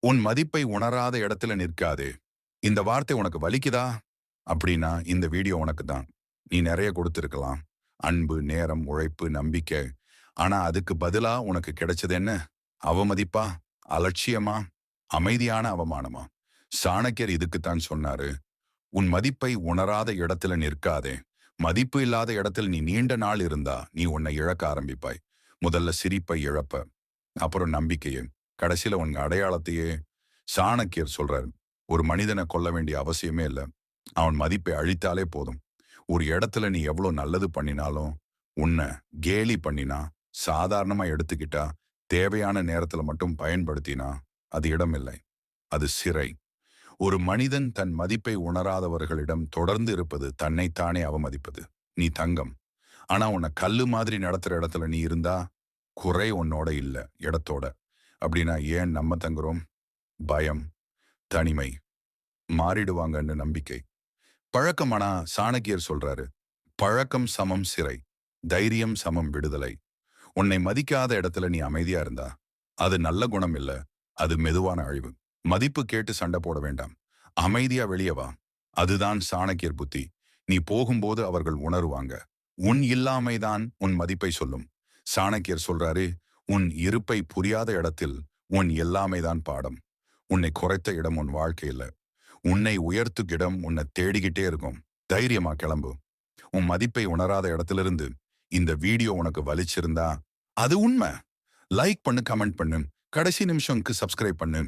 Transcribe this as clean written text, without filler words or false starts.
உன் மதிப்பை உணராத இடத்துல நிற்காதே. இந்த வார்த்தை உனக்கு வலிக்குதா? அப்படின்னா இந்த வீடியோ உனக்கு தான். நீ நிறைய கொடுத்திருக்கலாம். அன்பு, நேரம், உழைப்பு, நம்பிக்கை. ஆனா அதுக்கு பதிலா உனக்கு கிடைச்சது என்ன? அவமதிப்பா? அலட்சியமா? அமைதியான அவமானமா? சாணக்கியர் இதுக்குத்தான் சொன்னாரு. உன் மதிப்பை உணராத இடத்துல நிற்காதே. மதிப்பு இல்லாத இடத்தில் நீ நீண்ட நாள் இருந்தா நீ உன்னை இழக்க ஆரம்பிப்பாய். முதல்ல சிரிப்பை இழப்ப, அப்புறம் நம்பிக்கையை, கடைசியில உன் அடையாளத்தையே. சாணக்கியர் சொல்றாரு, ஒரு மனிதனை கொல்ல வேண்டிய அவசியமே இல்லை. அவன் மதிப்பை அழித்தாலே போதும். ஒரு இடத்துல நீ எவ்வளவு நல்லது பண்ணினாலும், உன்னை கேலி பண்ணினா, சாதாரணமா எடுத்துக்கிட்டா, தேவையான நேரத்துல மட்டும் பயன்படுத்தினா, அது இடமில்லை. அது சிறை. ஒரு மனிதன் தன் மதிப்பை உணராதவர்களிடம் தொடர்ந்து இருப்பது தன்னைத்தானே அவமதிப்பது. நீ தங்கம். ஆனா உன்னை கல்லு மாதிரி நடத்துற இடத்துல நீ இருந்தா, குறை உன்னோட இல்ல, இடத்தோட. அப்படின்னா ஏன் நம்ம தங்குறோம்? பயம், தனிமை, மாறிடுவாங்கன்னு நம்பிக்கை. பழக்கமானா சாணக்கியர் சொல்றாரு, பழக்கம் சமம் சிறை, தைரியம் சமம் விடுதலை. உன்னை மதிக்காத இடத்துல நீ அமைதியா இருந்தா, அது நல்ல குணம் இல்ல, அது மெதுவான அழிவு. மதிப்பு கேட்டு சண்டை போட வேண்டாம். அமைதியா வெளியே வா. அதுதான் சாணக்கியர் புத்தி. நீ போகும்போது அவர்கள் உணருவாங்க. உன் இல்லாமைதான் உன் மதிப்பை சொல்லும். சாணக்கியர் சொல்றாரு, உன் இருப்பை புரியாத இடத்தில் உன் எல்லாமைதான் பாடம். உன்னை குறைத்த இடம் உன் வாழ்க்கையில. உன்னை உயர்த்தும் இடம் உன்னை தேடிக்கிட்டே இருக்கும். தைரியமா கிளம்பு. உன் மதிப்பை உணராத இடத்திலிருந்து இந்த வீடியோ உனக்கு வலிச்சிருந்தா அது உண்மை. லைக் பண்ணு, கமெண்ட் பண்ணு, கடைசி நிமிஷம்க்கு சப்ஸ்கிரைப் பண்ணு.